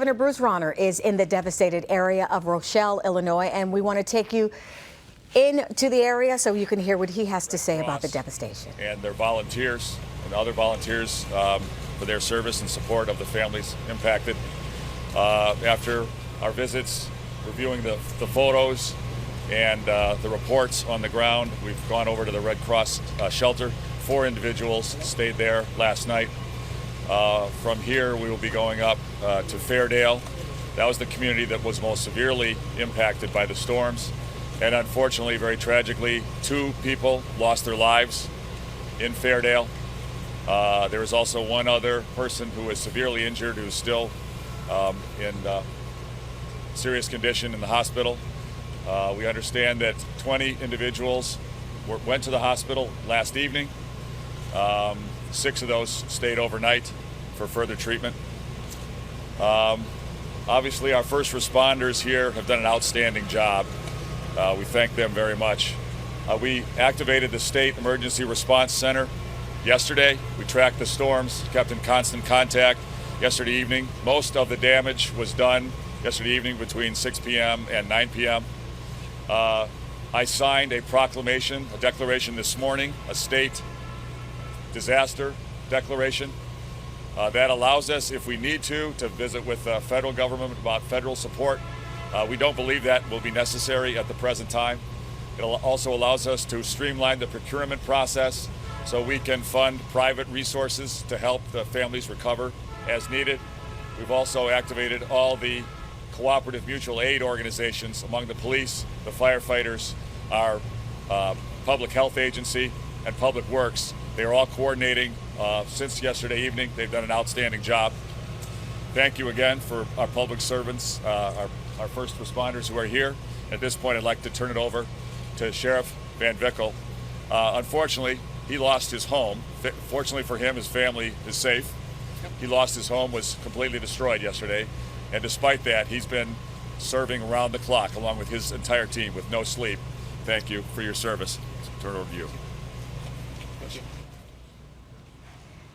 Governor Bruce Rauner is in the devastated area of Rochelle, Illinois, and we want to take you into the area so you can hear what he has to say about the devastation. And their volunteers and other volunteers for their service and support of the families impacted. After our visits, reviewing the photos and the reports on the ground, we've gone over to the Red Cross shelter. 4 individuals stayed there last night. From here, we will be going up to Fairdale. That was the community that was most severely impacted by the storms. And unfortunately, very tragically, 2 people lost their lives in Fairdale. There is also one other person who is severely injured who's still in serious condition in the hospital. We understand that 20 individuals went to the hospital last evening. 6 of those stayed overnight for further treatment. Obviously, our first responders here have done an outstanding job. We thank them very much. We activated the State Emergency Response Center yesterday. We tracked the storms, kept in constant contact yesterday evening. Most of the damage was done yesterday evening between 6 p.m. and 9 p.m. I signed a proclamation, a declaration this morning, a state disaster declaration that allows us, if we need to visit with the federal government about federal support. We don't believe that will be necessary at the present time. It also allows us to streamline the procurement process so we can fund private resources to help the families recover as needed. We've also activated all the cooperative mutual aid organizations among the police, the firefighters, our public health agency, and public works. They are all coordinating since yesterday evening. They've done an outstanding job. Thank you again for our public servants, our first responders who are here. At this point, I'd like to turn it over to Sheriff Van Vickel. Unfortunately, he lost his home. Fortunately for him, his family is safe. He lost his home, was completely destroyed yesterday. And despite that, he's been serving around the clock along with his entire team with no sleep. Thank you for your service. Turn it over to you.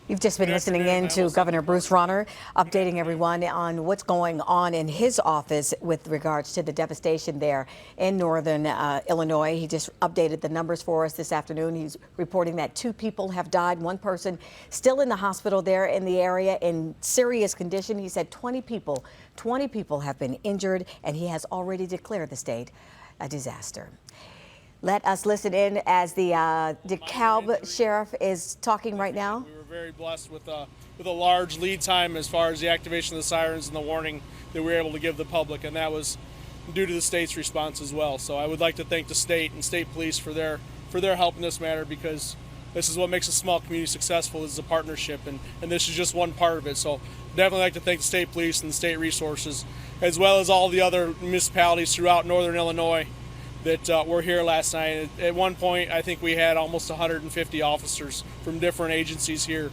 You've just been listening in to Governor Bruce Rauner updating everyone on what's going on in his office with regards to the devastation there in northern Illinois. He just updated the numbers for us this afternoon. He's reporting that 2 people have died, 1 person still in the hospital there in the area in serious condition. He said 20 people have been injured, and he has already declared the state a disaster. Let us listen in as the DeKalb sheriff is talking right now. We were very blessed with a large lead time as far as the activation of the sirens and the warning that we were able to give the public, and that was due to the state's response as well. So I would like to thank the state and state police for their help in this matter, because this is what makes a small community successful, is a partnership, and this is just one part of it. So definitely like to thank the state police and the state resources, as well as all the other municipalities throughout northern Illinois that were here last night. At one point, I think we had almost 150 officers from different agencies here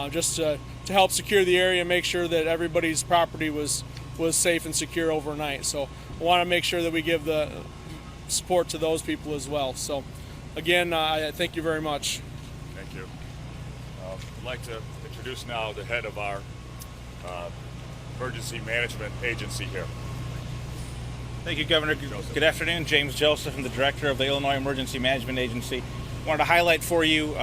just to help secure the area and make sure that everybody's property was safe and secure overnight. So I want to make sure that we give the support to those people as well. So again, I thank you very much. Thank you. I'd like to introduce now the head of our emergency management agency here. Thank you, Governor. Good afternoon. James Joseph. I'm the director of the Illinois Emergency Management Agency. I wanted to highlight for you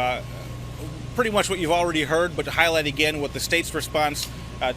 pretty much what you've already heard, but to highlight again what the state's response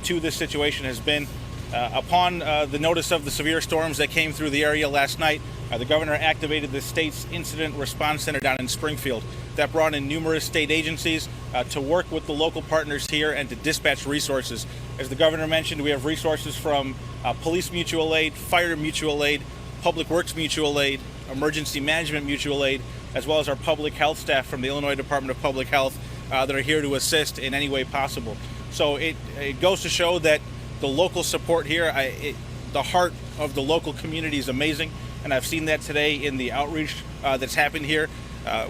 to this situation has been. Upon the notice of the severe storms that came through the area last night, the governor activated the state's Incident Response Center down in Springfield. That brought in numerous state agencies to work with the local partners here and to dispatch resources. As the governor mentioned, we have resources from Police Mutual Aid, Fire Mutual Aid, Public Works Mutual Aid, Emergency Management Mutual Aid, as well as our public health staff from the Illinois Department of Public Health that are here to assist in any way possible. So it goes to show that the local support here, the heart of the local community is amazing, and I've seen that today in the outreach that's happened here.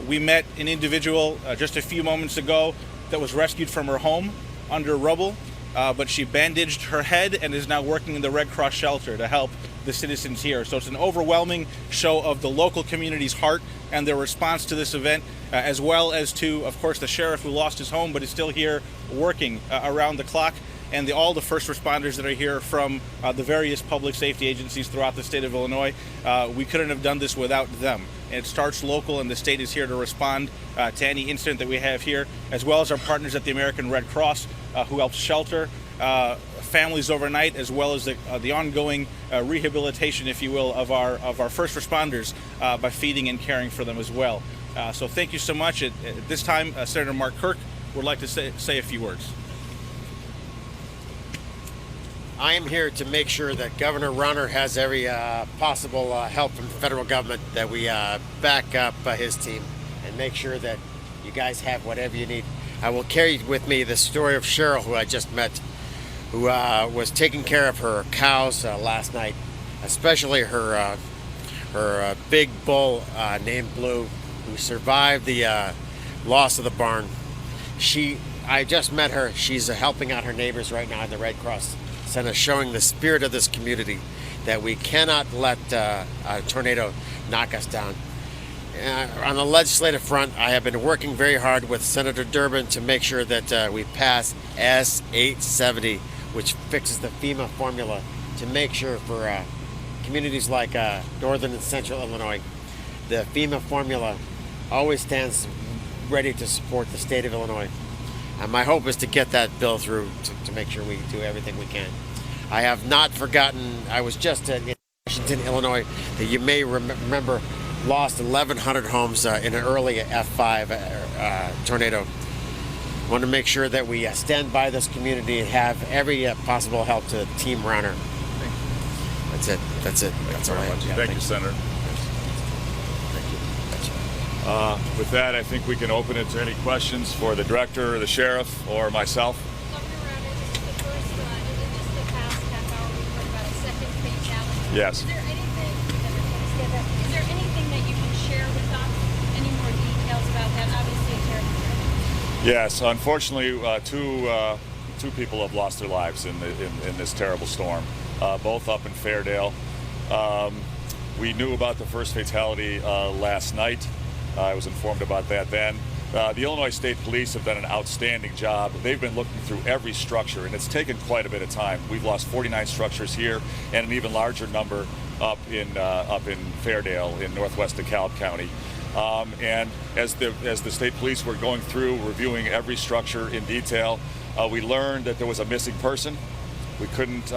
We met an individual just a few moments ago that was rescued from her home under rubble, but she bandaged her head and is now working in the Red Cross shelter to help the citizens here. So it's an overwhelming show of the local community's heart and their response to this event, as well as to, of course, the sheriff who lost his home but is still here working around the clock. and all the first responders that are here from the various public safety agencies throughout the state of Illinois. We couldn't have done this without them. And it starts local, and the state is here to respond to any incident that we have here, as well as our partners at the American Red Cross, who helps shelter families overnight, as well as the ongoing rehabilitation, if you will, of our first responders by feeding and caring for them as well. So thank you so much. At this time, Senator Mark Kirk would like to say a few words. I am here to make sure that Governor Rauner has every possible help from the federal government, that we back up his team and make sure that you guys have whatever you need. I will carry with me the story of Cheryl, who I just met, who was taking care of her cows last night, especially her big bull named Blue, who survived the loss of the barn. I just met her. She's helping out her neighbors right now in the Red Cross Center, showing the spirit of this community, that we cannot let a tornado knock us down. On the legislative front, I have been working very hard with Senator Durbin to make sure that we pass S-870, which fixes the FEMA formula, to make sure for communities like northern and central Illinois, the FEMA formula always stands ready to support the state of Illinois. And my hope is to get that bill through to make sure we do everything we can. I have not forgotten, I was just in Washington, Illinois, that you may remember lost 1,100 homes in an early F5 tornado. I want to make sure that we stand by this community and have every possible help to Team Rauner. That's it. That's all I have. Yeah, thank you, Senator. With that, I think we can open it to any questions for the director, or the sheriff, or myself. Governor Rauner, this is the first, in just the past half hour, we've heard about a second fatality. Yes. Is there anything that you can share with us? Any more details about that? Obviously, a terrible tragedy. Yes, unfortunately, two people have lost their lives in this terrible storm, both up in Fairdale. We knew about the first fatality last night. I was informed about that then. The Illinois State Police have done an outstanding job. They've been looking through every structure, and it's taken quite a bit of time. We've lost 49 structures here, and an even larger number up in Fairdale in northwest DeKalb County. And as the state police were going through, reviewing every structure in detail, we learned that there was a missing person. We couldn't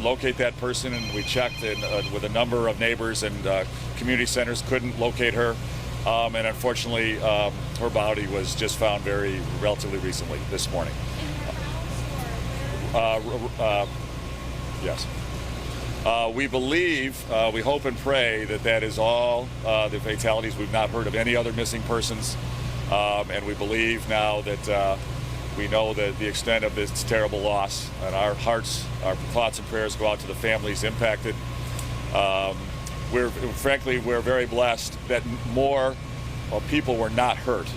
locate that person, and we checked with a number of neighbors and community centers, couldn't locate her. And unfortunately, her body was just found relatively recently, this morning. Yes. We believe, we hope and pray that is all the fatalities. We've not heard of any other missing persons. And we believe now that we know that the extent of this terrible loss, and our hearts, our thoughts and prayers go out to the families impacted. Frankly, we're very blessed that more people were not hurt.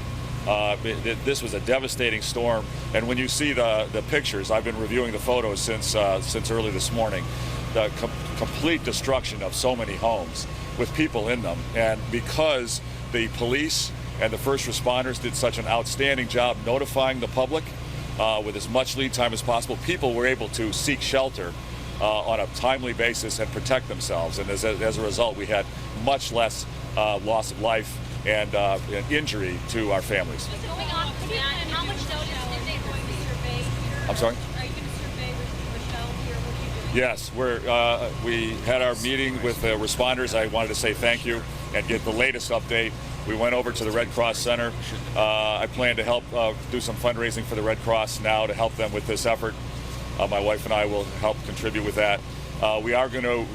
This was a devastating storm, and when you see the pictures, I've been reviewing the photos since early this morning, the complete destruction of so many homes with people in them. And because the police and the first responders did such an outstanding job notifying the public with as much lead time as possible, people were able to seek shelter on a timely basis and protect themselves. And as a result, we had much less loss of life and injury to our families. Going on from that, how much notice did they going to survey here? I'm sorry? Are you going to survey Rochelle here? What are you doing? Yes, we had our meeting with the responders. I wanted to say thank you and get the latest update. We went over to the Red Cross Center. I plan to help do some fundraising for the Red Cross now to help them with this effort. My wife and I will help contribute with that. We are going to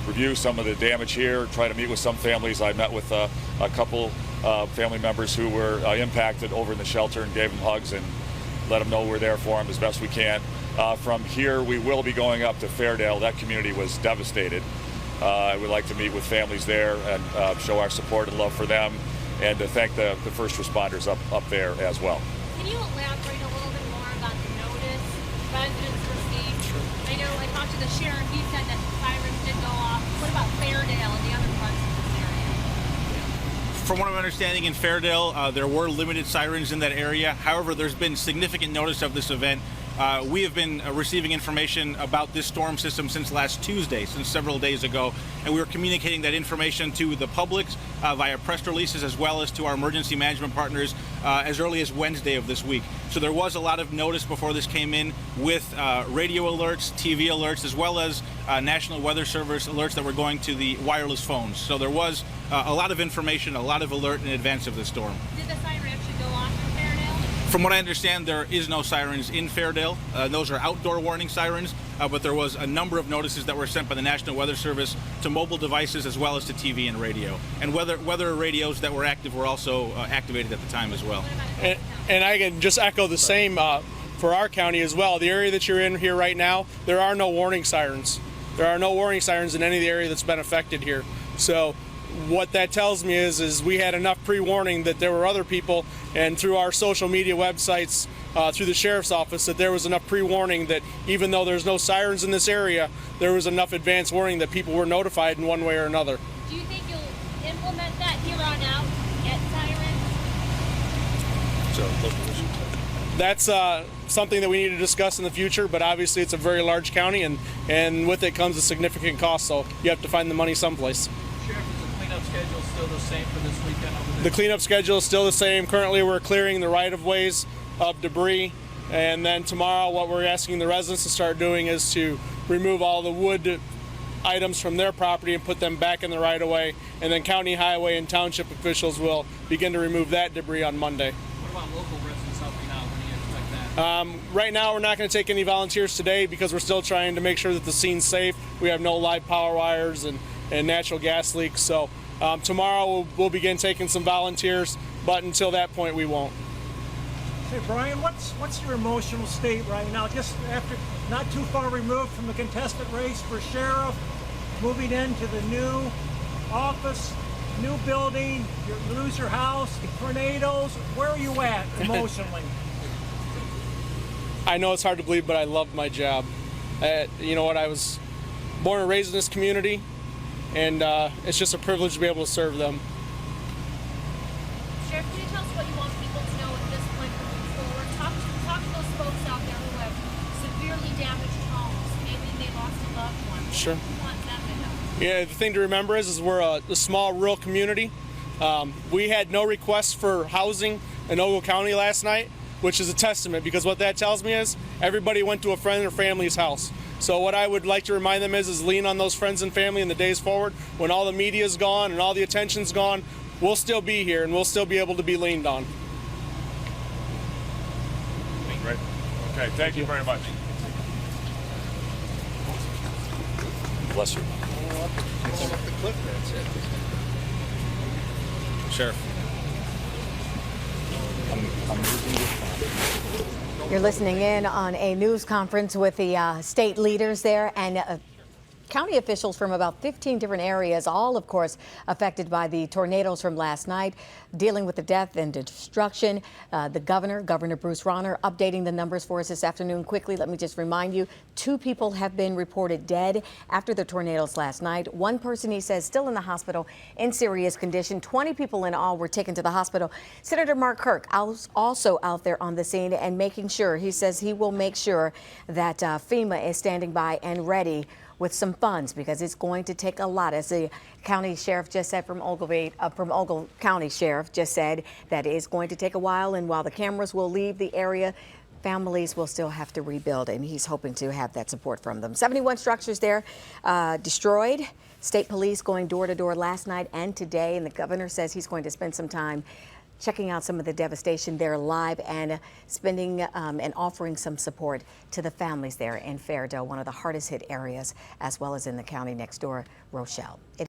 review some of the damage here, try to meet with some families. I met with a couple family members who were impacted over in the shelter and gave them hugs and let them know we're there for them as best we can. From here, we will be going up to Fairdale. That community was devastated. I would like to meet with families there and show our support and love for them, and to thank the first responders up there as well. Can you elaborate a little bit more about the notice residents received? Sure. I know I talked to the sheriff. He said that the sirens did go off. What about Fairdale and the other parts of this area? From what I'm understanding, in Fairdale, there were limited sirens in that area. However, there's been significant notice of this event We have been receiving information about this storm system since last Tuesday, since several days ago, and we were communicating that information to the public via press releases as well as to our emergency management partners as early as Wednesday of this week. So there was a lot of notice before this came in with radio alerts, TV alerts, as well as National Weather Service alerts that were going to the wireless phones. So there was a lot of information, a lot of alert in advance of the storm. Did the siren actually go off in Fairdale? From what I understand, there is no sirens in Fairdale. Those are outdoor warning sirens, but there was a number of notices that were sent by the National Weather Service to mobile devices as well as to TV and radio. And weather radios that were active were also activated at the time as well. And I can just echo the same for our county as well. The area that you're in here right now, there are no warning sirens. There are no warning sirens in any of the area that's been affected here. So what that tells me is we had enough pre-warning that there were other people, and through our social media websites, through the sheriff's office, that there was enough pre-warning that even though there's no sirens in this area, there was enough advance warning that people were notified in one way or another. Do you think you'll implement that here on out, get sirens? That's something that we need to discuss in the future, but obviously it's a very large county, and with it comes a significant cost, so you have to find the money someplace. Sheriff, is the cleanup schedule still the same for this weekend over there? The cleanup schedule is still the same. Currently, we're clearing the right-of-ways of debris, and then tomorrow what we're asking the residents to start doing is to remove all the wood items from their property and put them back in the right-of-way, and then county highway and township officials will begin to remove that debris on Monday. What about local residents helping out? When do you expect that? Right now, we're not going to take any volunteers today because we're still trying to make sure that the scene's safe. We have no live power wires and natural gas leaks, so tomorrow we'll begin taking some volunteers, but until that point we won't. Hey Brian, what's your emotional state right now? Just after not too far removed from the contested race for sheriff, moving into the new office, new building, you lose your house, tornadoes. Where are you at emotionally? I know it's hard to believe, but I love my job. You know what? I was born and raised in this community, and it's just a privilege to be able to serve them. Sheriff, can you tell us what you want people to know at this point moving forward? Talk to those folks out there who have severely damaged homes. Maybe they lost a loved one. Sure. What do you want them to know? Yeah, the thing to remember is we're a small rural community. We had no requests for housing in Ogle County last night, which is a testament, because what that tells me is everybody went to a friend or family's house. So what I would like to remind them is lean on those friends and family in the days forward. When all the media's gone and all the attention's gone, we'll still be here and we'll still be able to be leaned on. Great. Okay, thank you very much. Bless you. Sheriff. You're listening in on a news conference with the state leaders there and county officials from about 15 different areas, all, of course, affected by the tornadoes from last night, dealing with the death and destruction. The Governor Bruce Rauner, updating the numbers for us this afternoon. Quickly, let me just remind you, 2 people have been reported dead after the tornadoes last night. 1 person, he says, still in the hospital in serious condition. 20 people in all were taken to the hospital. Senator Mark Kirk also out there on the scene and making sure, he says he will make sure that FEMA is standing by and ready with some funds, because it's going to take a lot. As the county sheriff just said from Ogle County Sheriff just said, that is going to take a while, and while the cameras will leave the area, families will still have to rebuild, and he's hoping to have that support from them. 71 structures there destroyed. State police going door to door last night and today, and the governor says he's going to spend some time checking out some of the devastation there live and spending and offering some support to the families there in Fairdale, one of the hardest hit areas, as well as in the county next door, Rochelle.